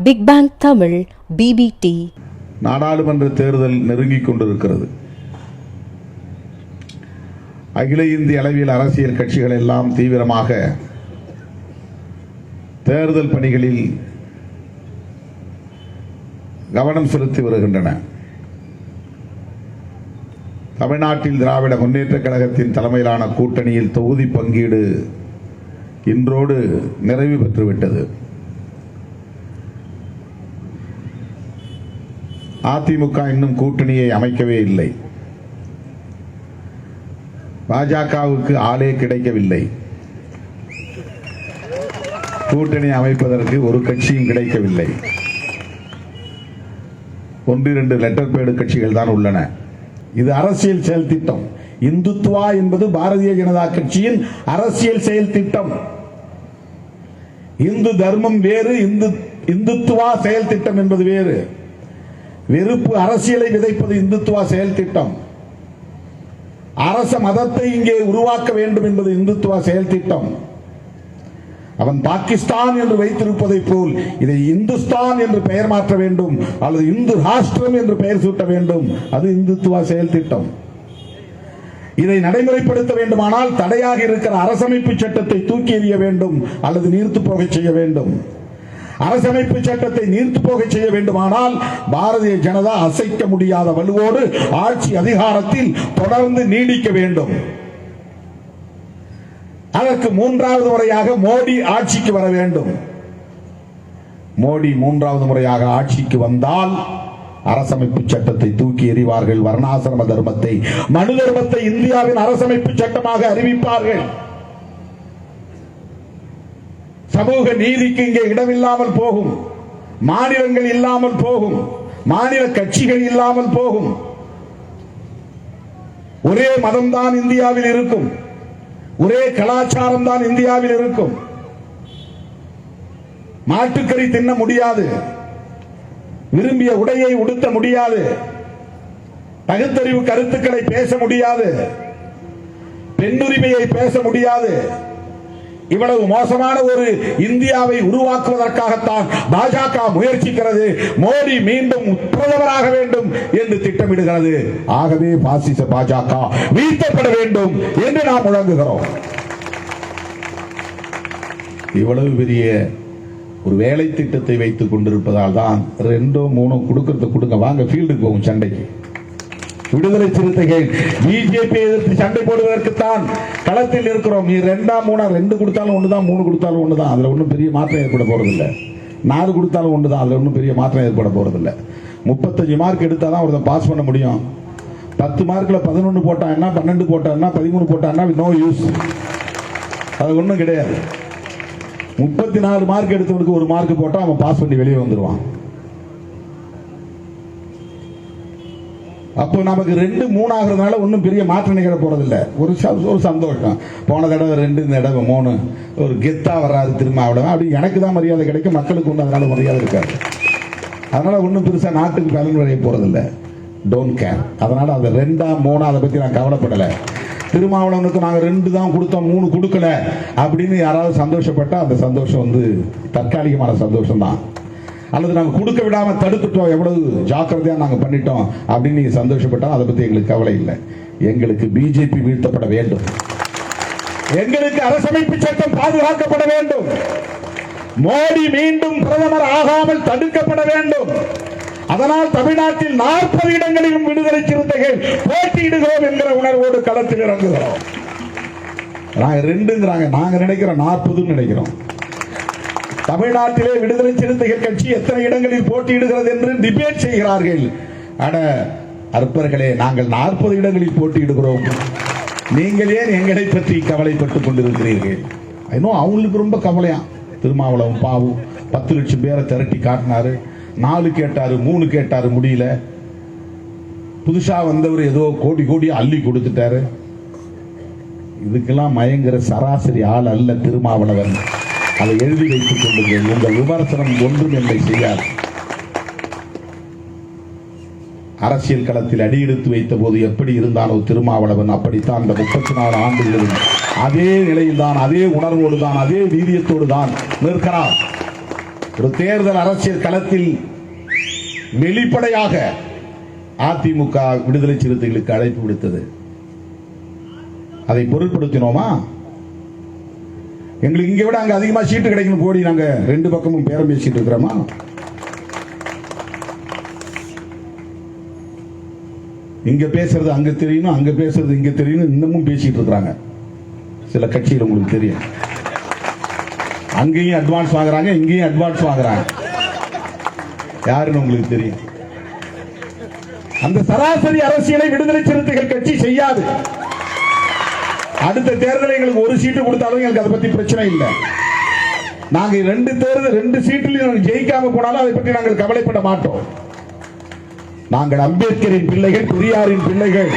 Big bang Tamil PPT. நாடாளுமன்ற தேர்தல் நெருங்கிக் கொண்டிருக்கிறது. அகில இந்திய அளவில் அரசியல் கட்சிகள் எல்லாம் தீவிரமாக தேர்தல் பணிகளில் கவனம் செலுத்தி வருகின்றன. தமிழ்நாட்டில் திராவிட முன்னேற்ற கழகத்தின் தலைமையிலான கூட்டணியில் தொகுதி பங்கீடு இன்றோடு நிறைவு பெற்றுவிட்டது. அதிமுக இன்னும் கூட்டணியை அமைக்கவே இல்லை. பாஜகவுக்கு ஆளே கிடைக்கவில்லை. கூட்டணி அமைப்பதற்கு ஒரு கட்சியும் கிடைக்கவில்லை. 1-2 லெட்டர் பேடு கட்சிகள் தான் உள்ளன. இது அரசியல் செயல் திட்டம். இந்துத்துவா என்பது பாரதிய ஜனதா கட்சியின் அரசியல் செயல் திட்டம். இந்து தர்மம் வேறு, இந்துத்துவா செயல் திட்டம் என்பது வேறு. வெறுப்பு அரசியலை விதைப்பது இந்துத்துவா செயல் திட்டம். அரச மதத்தை இங்கே உருவாக்க வேண்டும் என்பது இந்துத்துவா செயல் திட்டம். அவன் பாகிஸ்தான் என்று வைத்திருப்பதை போல் இதை இந்துஸ்தான் என்று பெயர் மாற்ற வேண்டும், அல்லது இந்து ராஷ்டிரம் என்று பெயர் சூட்ட வேண்டும். அது இந்துத்துவா செயல் திட்டம். இதை நடைமுறைப்படுத்த வேண்டுமானால் தடையாக இருக்கிற அரசமைப்பு சட்டத்தை தூக்கி எறிய வேண்டும், அல்லது நீர்த்து போக செய்ய வேண்டும். அரசமைப்பு சட்டத்தை நீர்த்து போக செய்ய வேண்டுமானால் பாரதிய ஜனதா அசைக்க முடியாத வலுவோடு ஆட்சி அதிகாரத்தில் தொடர்ந்து நீடிக்க வேண்டும். அதற்கு 3வது முறையாக மோடி ஆட்சிக்கு வர வேண்டும். மோடி 3வது முறையாக ஆட்சிக்கு வந்தால் அரசமைப்பு சட்டத்தை தூக்கி எறிவார்கள். வர்ணாசிரம தர்மத்தை, மனு தர்மத்தை இந்தியாவின் அரசமைப்பு சட்டமாக அறிவிப்பார்கள். சமூக நீதிக்கு இங்கே இடமில்லாமல் போகும். மாநிலங்கள் இல்லாமல் போகும். மாநில கட்சிகள் இல்லாமல் போகும். ஒரே மதம் தான் இந்தியாவில் இருக்கும். ஒரே கலாச்சாரம் தான் இந்தியாவில் இருக்கும். மாட்டுக்கறி தின்ன முடியாது. விரும்பிய உடையை உடுத்த முடியாது. பகுத்தறிவு கருத்துக்களை பேச முடியாது. பெண்ணுரிமையை பேச முடியாது. இவ்வளவு மோசமான ஒரு இந்தியாவை உருவாக்குவதற்காகத்தான் பாஜக முயற்சிக்கிறது. மோடி மீண்டும் பிரதமராக வேண்டும் என்று திட்டமிடுகிறது. ஆகவே பாசிச பாஜக வீழ்த்தப்பட வேண்டும் என்று நாம் முழங்குகிறோம். இவ்வளவு பெரிய ஒரு வேலை திட்டத்தை வைத்துக் கொண்டிருப்பதால் தான் 2-3 கொடுக்கறத கொடுங்க, வாங்க ஃபீல்டுக்கு போகும் சண்டைக்கு. விடுதலை சிறுத்தைகள் பிஜேபி எதிர்த்து சண்டை போடுவதற்குத்தான் களத்தில் இருக்கிறோம். நீ 2-3 2 கொடுத்தாலும் ஒண்ணுதான், 3 கொடுத்தாலும் ஒண்ணுதான். அதுல ஒன்றும் பெரிய மாற்றம் ஏற்பட போறதில்லை. 4 கொடுத்தாலும் ஒண்ணுதான். அதுல ஒன்றும் பெரிய மாற்றம் ஏற்பட போறதில்லை. 35 மார்க் எடுத்தாதான் ஒருத்தன் பாஸ் பண்ண முடியும். 10 மார்க்ல 11 போட்டான்னா, 12 போட்டான்னா, 13 போட்டான்னா நோ யூஸ். அது ஒன்றும் கிடையாது. 34 மார்க் எடுத்தவனுக்கு 1 மார்க் போட்டா அவன் பாஸ் பண்ணி வெளியே வந்துருவான். அப்போ நமக்கு 2-3 ஆகிறதுனால ஒன்றும் பெரிய மாற்றம் நிகழ போறதில்லை. ஒரு சந்தோஷம். போன தடவை 2, இந்த தடவை 3, ஒரு கெத்தா வராது திரும்ப. அவ்வளவுதான். அப்படி எனக்கு தான் மரியாதை கிடைக்கும், மக்களுக்கு ஒன்றும் அதனால மரியாதை இருக்காது. அதனால ஒன்றும் பெருசா நாட்டுக்கு பலன் வரைய போறதில்லை. Don't care. அதனால அந்த 2-3 அதை பத்தி நான் கவலைப்படலை. திருமாவளவனுக்கு நாங்கள் 2 தான் கொடுத்தோம், 3 கொடுக்கல அப்படின்னு யாராவது சந்தோஷப்பட்டா அந்த சந்தோஷம் தற்காலிகமான சந்தோஷம் தான். அல்லது நாங்கள் கொடுக்க விடாம தடுத்துட்டோம், எவ்வளவு ஜாக்கிரதையா நாங்க பண்ணிட்டோம் அப்படின்னு நீங்க சந்தோஷப்பட்டா அதை பத்தி எங்களுக்கு கவலை இல்லை. எங்களுக்கு பிஜேபி வீழ்த்தப்பட வேண்டும். எங்களுக்கு அரசமைப்பு சட்டம் பாதுகாக்கப்பட வேண்டும். மோடி மீண்டும் பிரதமர் ஆகாமல் தடுக்கப்பட வேண்டும். அதனால் தமிழ்நாட்டில் 40 இடங்களிலும் விடுதலை சிறுத்தைகள் போட்டியிடுகிறோம் என்கிற உணர்வோடு களத்தில் இறங்குகிறோம். நாங்க 2ங்கிறாங்க, நாங்க நினைக்கிறோம் 40 நினைக்கிறோம். தமிழ்நாட்டிலே விடுதலை சிறுத்தைகள் கட்சி எத்தனை இடங்களில் போட்டியிடுகிறது என்று டிபேட் செய்கிறார்கள். அட அற்பர்களே, நாங்கள் 40 இடங்களில் போட்டியிடுகிறோம். நீங்கள் ஏன் எங்களை பற்றி கவலைப்பட்டுக் கொண்டிருக்கிறீர்கள்? இன்னும் அவங்களுக்கு ரொம்ப கவலையா. திருமாவளவன் பாவு 10 லட்சம் பேரை திரட்டி காட்டினாரு. 4 கேட்டாரு, 3 கேட்டாரு, முடியல. புதுசா வந்தவர் ஏதோ கோடி அள்ளி கொடுத்துட்டாரு. இதுக்கெல்லாம் மயங்கிற சராசரி ஆள் அல்ல திருமாவளவன். அதை எழுதி வைத்துக் கொள்ளுங்கள். உங்கள் விமர்சனம் ஒன்றும் என்னை செய்யாது. அரசியல் களத்தில் அடியெடுத்து வைத்த போது எப்படி இருந்தானோ திருமாவளவன், அப்படித்தான் இந்த 34 ஆண்டுகளிலும் அதே நிலையில் தான், அதே உணர்வோடு தான், அதே வீரியத்தோடு தான் நிற்கிறார். ஒரு தேர்தல் அரசியல் களத்தில் வெளிப்படையாக அதிமுக விடுதலை சிறுத்தைகளுக்கு அழைப்பு விடுத்தது. அதை பொருட்படுத்தினோமா? எங்களுக்கு இங்க விட அங்க அதிகமா சீட்டு கிடைக்கணும் போடி நாங்க ரெண்டு பக்கமும் பேரம் பேசிட்டு இருக்கிறோமா? இங்க பேசுறது அங்க தெரியணும், அங்க பேசுறது இங்க தெரியணும், இன்னமும் பேசிட்டு இருக்கிறாங்க சில கட்சிகள். உங்களுக்கு தெரியும், அங்கேயும் அட்வான்ஸ் வாங்குறாங்க, இங்கேயும் அட்வான்ஸ் வாங்குறாங்க. யாருன்னு உங்களுக்கு தெரியும். அந்த சராசரி அரசியலை விடுதலை சிறுத்தைகள் கட்சி செய்யாது. அடுத்த தேர்தலில் எங்களுக்கு ஒரு சீட்டு கொடுத்தாலும் எங்களுக்கு அதை பத்தி பிரச்சனை இல்லை. நாங்க ரெண்டு சீட்டில் ஜெயிக்காம போனாலும் அதை பற்றி நாங்கள் கவலைப்பட மாட்டோம். நாங்கள் அம்பேத்கரின் பிள்ளைகள், பெரியாரின் பிள்ளைகள்.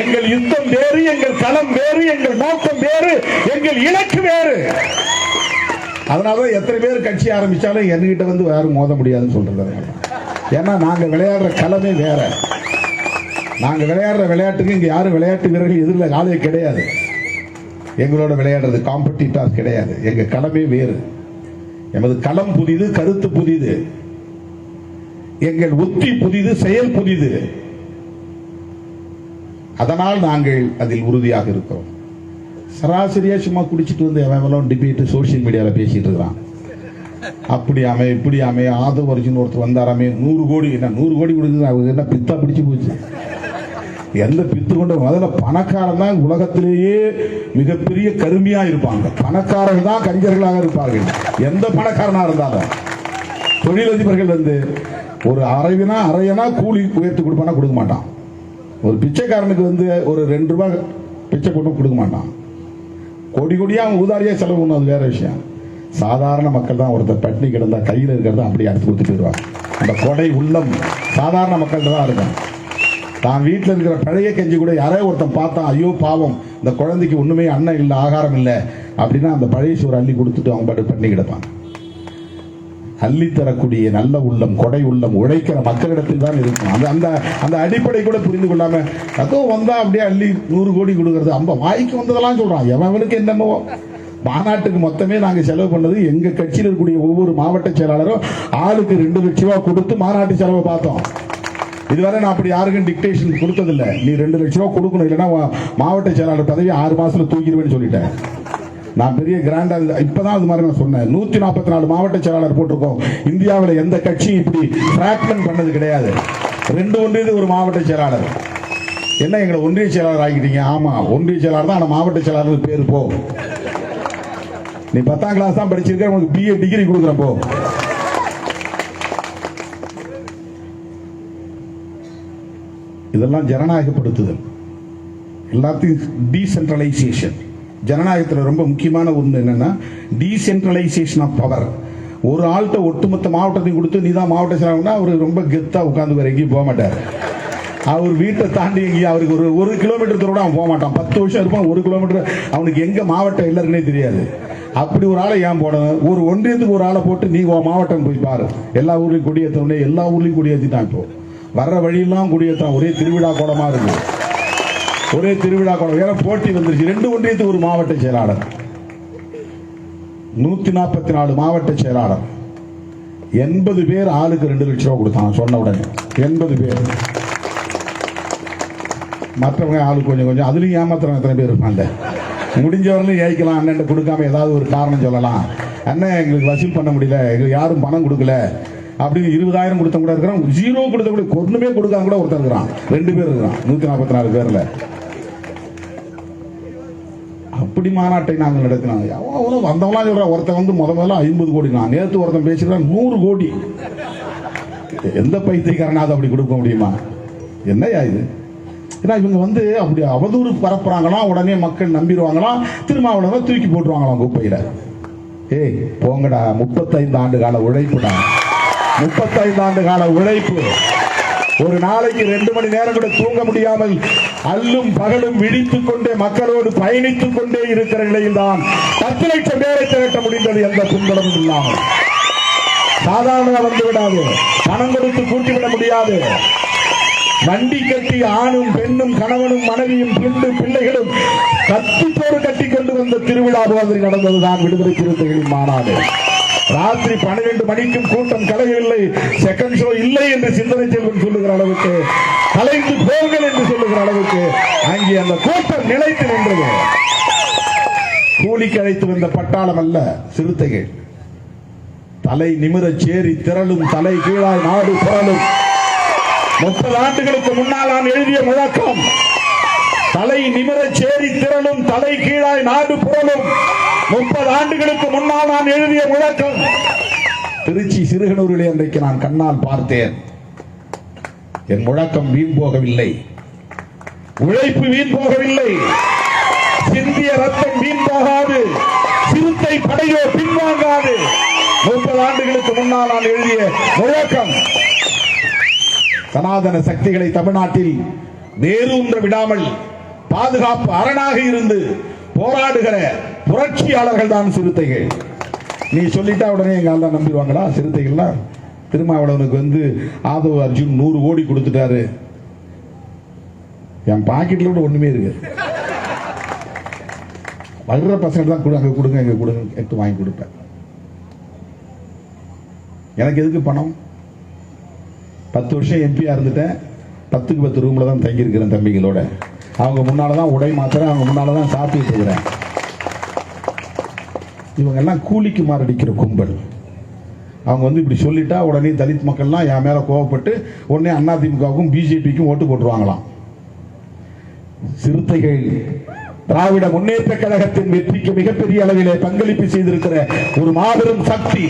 எங்கள் யுத்தம் வேறு, எங்கள் களம் வேறு, எங்கள் நோக்கம் வேறு, எங்கள் இலக்கு வேறு. அதனால எத்தனை பேர் கட்சி ஆரம்பிச்சாலும் என்கிட்ட வந்து யாரும் மோத முடியாதுன்னு சொல்றது. ஏன்னா நாங்க விளையாடுற களமே வேற. நாங்க விளையாடுற விளையாட்டுக்கு இங்க யாரும் விளையாட்டு வீரர்கள் எதிரில் ஆளே கிடையாது. எங்களோட விளையாடுறது காம்படிட்டர்ஸ் கிடையாது. எங்க களமே வேறு. எமது களம் புதிது, கருத்து புதிது, எங்கள் உத்தி புதிது, செயல் புதிது. அதனால் நாங்கள் அதில் உறுதியாக இருக்கிறோம். சராசரியா சும்மா குடிச்சிட்டு வந்து எவன் டிபேட் சோசியல் மீடியாவில் பேசிட்டு இருக்கிறான். அப்படி அமை இப்படி அமை ஆதவ அர்ஜுன் ஒருத்தர் வந்தாராமே 100 கோடி. என்ன 100 கோடி கொடுக்குது? அவங்க என்ன பித்தா பிடிச்சு போச்சு? எந்த பித்து கொண்ட முதல்ல பணக்காரன் தான் உலகத்திலேயே மிகப்பெரிய கருமையா இருப்பாங்க. பணக்காரர்கள் தான் கஞ்சர்களாக இருப்பார்கள். எந்த பணக்காரனா இருந்தாலும் தொழிலதிபர்கள் வந்து ஒரு அரையனா கூலி உயர்த்தி கொடுப்பானா கொடுக்க மாட்டான். ஒரு பிச்சைக்காரனுக்கு வந்து ஒரு 2 ரூபாய் பிச்சை போட்டு கொடுக்க மாட்டான். கோடி கோடியா அவன் ஊதாரியா செலவு பண்ணும், அது வேற விஷயம். சாதாரண மக்கள் தான் ஒருத்தர் பட்டினி கிடந்தா கையில் இருக்கிறத அப்படியே அடுத்து கொடுத்துட்டு வருவாங்க. அந்த கொடை உள்ளம் சாதாரண மக்கள்கிட்ட தான் இருக்கும். தான் வீட்டில் இருக்கிற பழைய கஞ்சி கூட யாரோ ஒருத்தன் பார்த்தான், ஐயோ பாவம் இந்த குழந்தைக்கு ஒண்ணுமே அன்னம் இல்லை, ஆகாரம் இல்லை அப்படின்னா அந்த பழைய சோறு அள்ளி கொடுத்துட்டு அவங்க பாட்டு பண்ணி கிடப்பாங்க. அள்ளி தரக்கூடிய நல்ல உள்ளம், கொடை உள்ளம் உழைக்கிற மக்களிடத்தில் தான் இருக்கும். அந்த அந்த அடிப்படை கூட புரிந்து கொள்ளாம அதுவும் வந்தா அப்படியே அள்ளி 100 கோடி கொடுக்கறது. வாய்க்கு வந்ததெல்லாம் சொல்றான். எவனுக்கு என்னமோ மாநாட்டுக்கு மொத்தமே நாங்க செலவு பண்ணது எங்க கட்சியில் இருக்கக்கூடிய ஒவ்வொரு மாவட்ட செயலாளரும் ஆளுக்கு 2 லட்சம் ரூபாய் கொடுத்து மாநாட்டு செலவை பார்த்தோம். இதுவரை நான் அப்படி யாருக்கும் டிக்டேஷன் கொடுத்ததில்லை. நீ 2 லட்சம் ரூபாய் கொடுக்கணும், இல்லைன்னா மாவட்ட செயலாளர் பதவி 6 மாசத்துல தூக்கிடுவேன்னு சொல்லிட்டேன். நான் பெரிய கிராண்டா இப்பதான் அது மாதிரி நான் சொன்னேன். 144 மாவட்ட செயலாளர் போட்டிருக்கோம். இந்தியாவில் எந்த கட்சியும் இப்படி பிராக்மென்ட் பண்ணது கிடையாது. 2 ஒன்றியத்துக்கு ஒரு மாவட்ட செயலாளர். என்ன எங்களை ஒன்றிய செயலாளர் ஆகிட்டீங்க? ஆமா, ஒன்றிய செயலாளர் தான், ஆனா மாவட்ட செயலாளர் பேரு போ. நீ 10ஆம் கிளாஸ் தான் படிச்சிருக்க, உனக்கு BA டிகிரி கொடுக்குறேன் போ. இதெல்லாம் ஜனநாயகப்படுத்துதல், எல்லாத்தையும் டீசென்ட்ரலைசேஷன். ஜனநாயகத்தில் ரொம்ப முக்கியமான ஒன்று என்னன்னா டீசென்ட்ரலைசேஷன் ஆஃப் பவர். ஒரு ஆள்கிட்ட ஒட்டுமொத்த மாவட்டத்தையும் கொடுத்து நீ தான் மாவட்ட செயலாளர்னா அவர் ரொம்ப கெத்தா உட்கார்ந்து வேற எங்கேயும் போக மாட்டார். அவர் வீட்டை தாண்டி எங்கேயும் அவருக்கு ஒரு கிலோமீட்டர் தூரம் அவன் போக மாட்டான். 10 வருஷம் இருப்பான், 1 கிலோமீட்டர் அவனுக்கு எங்க மாவட்டம் எல்லாருக்குனே தெரியாது. அப்படி ஒரு ஆளை ஏன் போடணும்? ஒரு ஒன்றியத்துக்கு ஒரு ஆளை போட்டு நீ மாவட்டம் போய் பாரு. எல்லா ஊர்லயும் கொடியேற்றோடனே எல்லா ஊர்லயும் கொடியேற்றிட்டான். இப்போ வர்ற வழியெல்லாம் கொடியேற்றான். ஒரே திருவிழா கோலமா இருக்கு, ஒரே திருவிழா கோலம். வேற போட்டி வந்துருச்சு. 2 ஒன்றியத்துக்கு ஒரு மாவட்ட செயலாளர், 144 மாவட்ட செயலாளர், 80 பேர் ஆளுக்கு 2 லட்சம் ரூபாய் கொடுத்தான். சொன்ன உடனே 80 பேர். மற்றவங்க ஆளுக்கு கொஞ்சம் கொஞ்சம். அதுலயும் ஏமாத்துறவங்க எத்தனை பேர் இருப்பாங்க? முடிஞ்சவரையும் ஏய்க்கலாம். அண்ணன் கொடுக்காம ஏதாவது ஒரு காரணம் சொல்லலாம். அண்ணன் எங்களுக்கு வசூல் பண்ண முடியல, எங்களுக்கு யாரும் பணம் கொடுக்கல அப்படின்னு 20,000 கொடுத்த கூட இருக்கிறான். 0 கொடுத்த கூட, ஒண்ணுமே கொடுக்காம கூட ஒருத்தர் இருக்கிறான். 2 பேர் இருக்கிறான் 144 பேர்ல. அப்படி மாநாட்டை நாங்கள் நடத்தினோம். வந்தவங்களாம் சொல்ற ஒருத்தன் வந்து முதல்ல 50 கோடி. நான் நேற்று ஒருத்தன் பேசிருக்கேன் 100 கோடி. எந்த பைத்தியக்காரனாவது அப்படி கொடுக்க முடியுமா? என்னையா இது? ஏன்னா இவங்க வந்து அப்படி அவதூறு பரப்புறாங்களாம், உடனே மக்கள் நம்பிடுவாங்களாம், திருமாவளவன் தூக்கி போட்டுருவாங்களாம் குப்பையில. ஏய் போங்கடா, 35 ஆண்டு கால உழைப்புடா, 35 ஆண்டு கால உழைப்பு. ஒரு நாளைக்கு 2 மணி நேரம் கூட தூங்க முடியாமல் அல்லும் பகலும் விழித்துக் கொண்டே மக்களோடு பயணித்துக் கொண்டே இருக்கிற நிலையில் தான் 10 லட்சம் பேரை திரட்ட முடிந்தது. எந்த துன்பமும் இல்லாமல். சாதாரண வந்து விடாது, பணம் கொடுத்து கூட்டிவிட முடியாது. வண்டி கட்டி ஆணும் பெண்ணும் கணவனும் மனைவியும் பிள்ளைகளும் கத்தி போர் கட்டி கொண்டு வந்த திருவிழா மாதிரி நடந்ததுதான் விடுதலை சிறுத்தைகளின் மாநாடு. ராத்திரி 12 மணிக்கும் கூட்டம் கலையவில்லை, செகண்ட் ஷோ இல்லை என்று சிந்தனை செல்வன் சொல்லுகிற அளவுக்கு, கலைந்து போர்கள் என்று சொல்லுகிற அளவுக்கு அங்கே அந்த கூட்டம் நிலைத்து நின்றது. கூலிக்கு அழைத்து வந்த பட்டாளம் அல்ல, சிறுத்தைகள். தலை நிமிர சேரி திரளும், தலை கீழாய் நாடு புரளும். 30 ஆண்டுகளுக்கு முன்னால் நான் எழுதிய முழக்கம், தலை நிமிர சேரி திரளும், தலை கீழாய் நாடு புரளும். 30 ஆண்டுகளுக்கு முன்னால் நான் எழுதிய முழக்கம். திருச்சி சிறுகனூரிலே அன்றைக்கு நான் கண்ணால் பார்த்தேன். என் முழக்கம் வீண் போகவில்லை, உழைப்பு வீண் போகவில்லை, சிந்திய ரத்தம் வீண் போகாது, சிறுத்தை படையோ பின்வாங்காது. 30 ஆண்டுகளுக்கு முன்னால் நான் எழுதிய முழக்கம். சனாதன சக்திகளை தமிழ்நாட்டில் வேரூன்ற விடாமல் பாதுகாப்பு அரணாக இருந்து போராடுகிற புரட்சியாளர்கள் தான் சிறுத்தைகள். நீ சொல்லிட்டா உடனே எங்க ஆளா நம்பிடுவாங்களா? சிறுத்தைகள்லாம் திருமாவளவனுக்கு வந்து ஆதவ அர்ஜுன் 100 கோடி கொடுத்துட்டாரு. என் பாக்கெட்ல கூட ஒண்ணுமே இருக்கு. வளர்ற பசங்க தான் கொடுங்க கொடுங்க எங்க கொடுங்க எடுத்து வாங்கி கொடுப்பேன். எனக்கு எதுக்கு பணம்? 10 வருஷம் எம்பியா இருந்துட்டேன். 10க்கு 10 ரூம்ல தான் தங்கி இருக்கிறேன் தம்பிகளோட. அவங்க முன்னாலதான் உடை மாத்திரம், அவங்க முன்னாலதான் சாப்பிட்டு இருக்கிறேன். இவங்க எல்லாம் கூலிக்கு மாரடிக்கிற கும்பல். அவங்க வந்து இப்படி சொல்லிட்டா உடனே தலித் மக்கள்லாம் என் மேல கோவப்பட்டு உடனே அதிமுகவுக்கும் பிஜேபிக்கும் ஓட்டு போட்டுருவாங்களாம். சிறுத்தைகள் திராவிட முன்னேற்ற கழகத்தின் வெற்றிக்கு மிகப்பெரிய அளவிலே பங்களிப்பு செய்திருக்கிற ஒரு மாபெரும் சக்தி.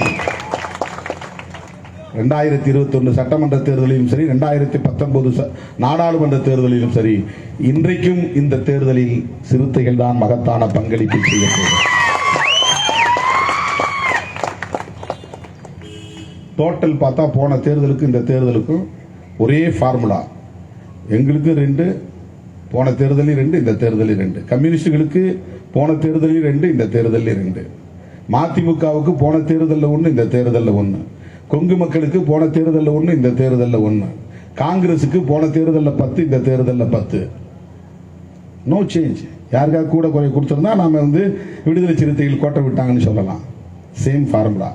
2021 சட்டமன்ற தேர்தலிலும் சரி, 2019 நாடாளுமன்ற தேர்தலிலும் சரி, இன்றைக்கும் இந்த தேர்தலில் சிறுத்தைகள் தான் மகத்தான பங்களிப்பு செய்யப்படுகிறது. டோட்டல் பார்த்தா போன தேர்தலுக்கு இந்த தேர்தலுக்கும் ஒரே ஃபார்முலா. எங்களுக்கு 2, போன தேர்தலில் 2, இந்த தேர்தலில் 2. கம்யூனிஸ்டுகளுக்கு போன தேர்தலில் 2, இந்த தேர்தலில் 2. மதிமுகவுக்கு போன தேர்தலில் 1, இந்த தேர்தலில் 1. கொங்கு மக்களுக்கு போன தேர்தலில் 1, இந்த தேர்தலில் 1. காங்கிரசுக்கு போன தேர்தலில் 10, இந்த தேர்தலில் 10. No change. யாருக்காக கூட குறை கொடுத்திருந்தா நாம வந்து விடுதலை சிறுத்தைகள் கோட்டை விட்டாங்கன்னு சொல்லலாம். Same formula.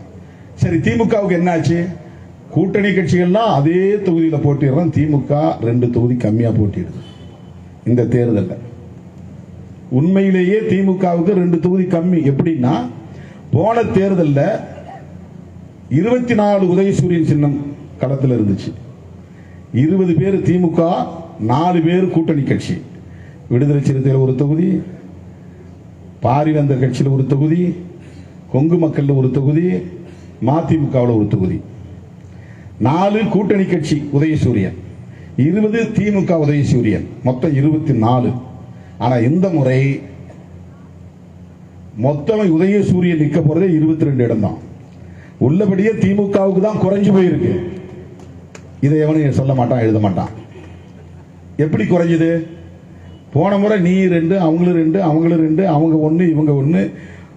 சரி, திமுகவுக்கு என்னாச்சு? கூட்டணி கட்சிகள்லாம் அதே தொகுதியில் போட்டிடுறோம். திமுக 2 தொகுதி கம்மியா போட்டிடுது இந்த தேர்தலில். உண்மையிலேயே திமுகவுக்கு 2 தொகுதி கம்மி. எப்படின்னா, போன தேர்தலில் 24 உதயசூரியன் சின்னம் களத்தில் இருந்துச்சு. 20 பேர் திமுக, 4 பேர் கூட்டணி கட்சி. விடுதலை சிறுத்தைகள் 1 தொகுதி, பாரிவேந்தர் கட்சியில் 1 தொகுதி, கொங்கு மக்கள் 1 தொகுதி, மதிமுகவில் 1 தொகுதி. 4 கூட்டணி கட்சி உதயசூரியன், 20 திமுக உதயசூரியன், மொத்தம் 24. ஆனா இந்த முறை மொத்தம் உதயசூரியன் நிற்க போறதே 22 இடம் தான். உள்ளபடியே திமுகவுக்கு தான் குறைஞ்சு போயிருக்கு. இதை எவனும் சொல்ல மாட்டான், எழுத மாட்டான். எப்படி குறைஞ்சது? போன முறை நீ 2, அவங்களும் 2, அவங்களும் 2, அவங்க 1, இவங்க 1,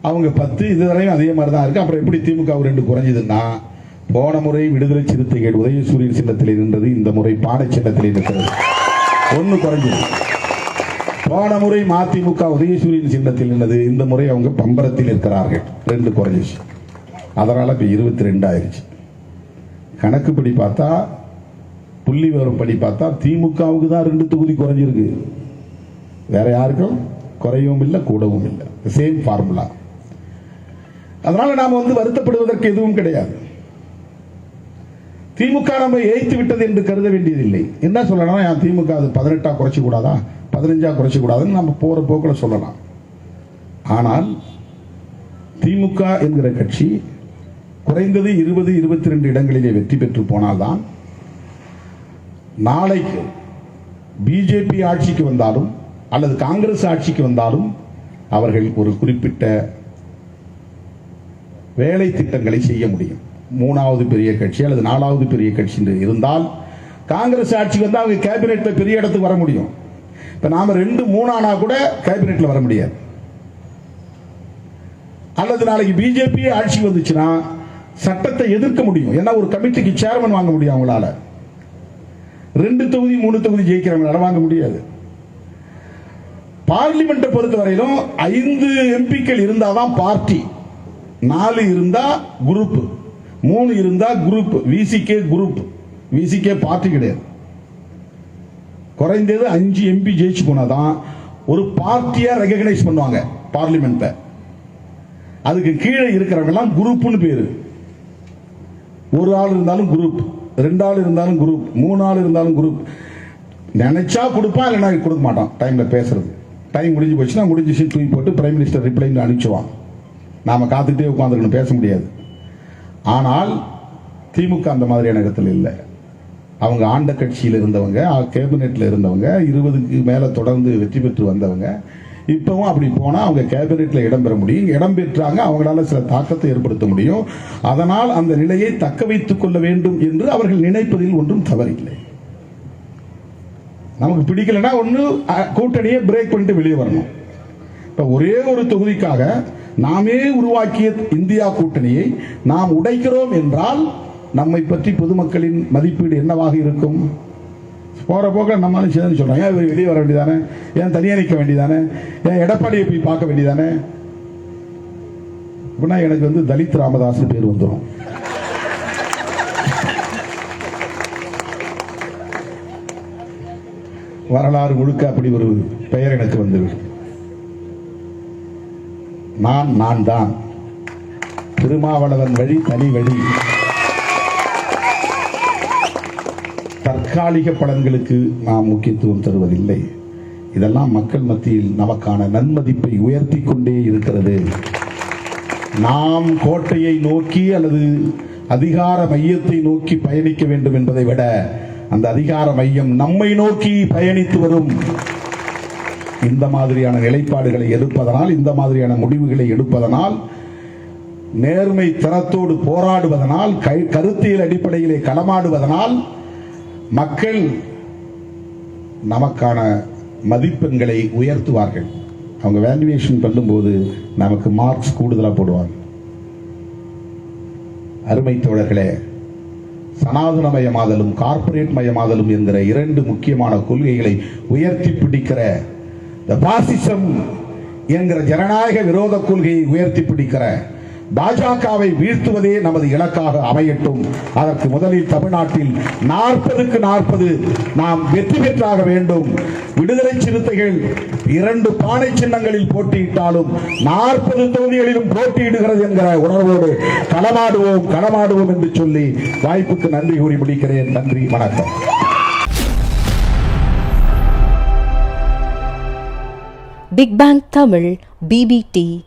அவங்க 10, இதுவரையும் அதே மாதிரி தான் இருக்கு. அப்புறம் எப்படி திமுக 2 குறைஞ்சதுன்னா, போன முறை விடுதலை சிறுத்தைகள் உதயசூரியன் சின்னத்தில் இருந்தது, இந்த முறை பானை சின்னத்தில் இருக்கிறது. 1 குறைஞ்சது. போன முறை மதிமுக உதயசூரியன் சின்னத்தில் இருந்தது, இந்த முறை அவங்க பம்பரத்தில் இருக்கிறார்கள். 2 குறைஞ்சிச்சு. அதனால இப்ப 22 ஆயிருச்சு. கணக்குப்படி பார்த்தா, புள்ளி விவரம் படி பார்த்தா திமுகவுக்கு தான் 2 தொகுதி குறைஞ்சிருக்கு. வேற யாருக்கும் குறையவும் இல்லை, கூடவும் இல்லை. Same formula. அதனால நாம வந்து வருத்தப்படுவதற்கு எதுவும் கிடையாது. திமுக நம்ம ஏய்த்து விட்டது என்று கருத வேண்டியதில்லை. என்ன சொல்லலாம்? திமுக அது 18 குறைச்சு கூடாதா, 15 குறைச்சு கூடாதுன்னு நம்ம போற போக்கில் சொல்லலாம். ஆனால் திமுக என்கிற கட்சி குறைந்தது 20, 22 இடங்களிலே வெற்றி பெற்று போனால்தான் நாளைக்கு பிஜேபி ஆட்சிக்கு வந்தாலும் அல்லது காங்கிரஸ் ஆட்சிக்கு வந்தாலும் அவர்கள் ஒரு குறிப்பிட்ட வேலை திட்டங்களை செய்ய முடியும். 3வது பெரிய கட்சி அல்லது 4வது பெரிய கட்சி இருந்தால் காங்கிரஸ் ஆட்சிக்கு வந்தால் அவங்க கேபினெட்ல பெரிய இடத்துக்கு வர முடியும். இப்ப நாம 2, 3 ஆனா கூட கேபினெட்ல வர முடியாது. அல்லது நாளைக்கு பிஜேபி ஆட்சிக்கு வந்துச்சுன்னா சட்டத்தை எதிர்க்க முடியும். ஏன்னா ஒரு கமிட்டிக்கு சேர்மன் வாங்க முடியும் அவங்களால. 2 தொகுதி 3 தொகுதி ஜெயிக்கிறவங்களால வாங்க முடியாது. பார்லிமெண்ட்டை பொறுத்தவரையிலும் 5 எம்பிக்கள் இருந்தாதான் பார்ட்டி. 4 இருந்தா குரூப், 3 இருந்தா group. VCK group, VCK party கிடையாது. குறைந்தது 5 எம்பி ஜெயிச்சு போனாதான் ஒரு பார்ட்டியா ரெகக்னைஸ் பண்ணுவாங்க பார்லிமெண்ட்ல. அதுக்கு கீழே இருக்கிறவங்க எல்லாம் குரூப்னு பேரு. ஒரு ஆள் இருந்தாலும் குரூப், 2 ஆள் இருந்தாலும் குரூப், 3 ஆள் இருந்தாலும் குரூப். நினைச்சா கொடுப்பான், இல்லைன்னா கொடுக்க மாட்டான். டைம்ல பேசுறது, டைம் முடிஞ்சு போச்சுன்னா முடிஞ்சிச்சு தூக்கி போட்டு பிரைம் மினிஸ்டர் ரிப்ளை அனுப்பிச்சுவான். நாம காத்துட்டே உட்காந்துருக்கணும், பேச முடியாது. ஆனால் திமுக அந்த மாதிரியான இடத்துல இல்லை. அவங்க ஆண்ட கட்சியில் இருந்தவங்க, கேபினெட்ல இருந்தவங்க, 20க்கு மேல தொடர்ந்து வெற்றி பெற்று வந்தவங்க. இப்பவும் அப்படி போனா அவங்க கேபினெட்ல இடம்பெற முடியும். இடம்பெற்றாங்க, அவங்களால சில தாக்கத்தை ஏற்படுத்த முடியும். அதனால் அந்த நிலையை தக்க வைத்துக் கொள்ள வேண்டும் என்று அவர்கள் நினைப்பதில் ஒன்றும் தவறில்லை. நமக்கு பிடிக்கலன்னா ஒண்ணு கூட்டணியை பிரேக் பண்ணிட்டு வெளியே வரணும். இப்ப ஒரே ஒரு தொகுதிக்காக நாமே உருவாக்கிய இந்தியா கூட்டணியை நாம் உடைக்கிறோம் என்றால் நம்மை பற்றி பொதுமக்களின் மதிப்பீடு என்னவாக இருக்கும்? போற போக்க நம்மளால சேர்ந்து சொல்றாங்க, ஏன் வெளியே வர வேண்டியதானே, ஏன் தனியா நிற்க வேண்டியதானே, ஏன் எடப்பாடியை போய் பார்க்க வேண்டியதானே. அப்படின்னா எனக்கு தலித் ராமதாஸ் பேர் வந்துடும். வரலாறு முழுக்க அப்படி ஒரு பெயர் எனக்கு வந்துவிடும். நான் தான் திருமாவளவன் வழி தனி வழி. தற்காலிக பலன்களுக்கு நாம் முக்கியத்துவம் தருவதில்லை. இதெல்லாம் மக்கள் மத்தியில் நமக்கான நன்மதிப்பை உயர்த்தி கொண்டே இருக்கிறது. நாம் கோட்டையை நோக்கி அல்லது அதிகார மையத்தை நோக்கி பயணிக்க வேண்டும் என்பதை விட அந்த அதிகார மையம் நம்மை நோக்கி பயணித்து வரும். இந்த மாதிரியான நிலைப்பாடுகளை எடுப்பதனால், இந்த மாதிரியான முடிவுகளை எடுப்பதனால், நேர்மை தரத்தோடு போராடுவதனால், கருத்தியல் அடிப்படையிலே களமாடுவதனால் மக்கள் நமக்கான மதிப்பெண்களை உயர்த்துவார்கள். அவங்க வேல்யூவேஷன் பண்ணும்போது நமக்கு மார்க்ஸ் கூடுதலா போடுவாங்க. அருமை தோழர்களே, சனாதனமயமாதலும் கார்ப்பரேட் மயமாதலும் என்கிற 2 முக்கியமான கொள்கைகளை உயர்த்தி பிடிக்கிற பாசிசம் என்கிற ஜனநாயக விரோத கொள்கையை உயர்த்தி பிடிக்கிற பாஜகவை வீழ்த்துவதே நமது இலக்காக அமையட்டும். அதற்கு முதலில் தமிழ்நாட்டில் 40க்கு 40 நாம் வெற்றி பெற்றாக வேண்டும். விடுதலை சிறுத்தைகள் 2 பானை சின்னங்களில் போட்டியிட்டாலும் 40 தொகுதிகளிலும் போட்டியிடுகிறது என்கிற உணர்வோடு களமாடுவோம் என்று சொல்லி வாய்ப்புக்கு நன்றி கூறி முடிக்கிறேன். நன்றி, வணக்கம். Big bang Tamil BBT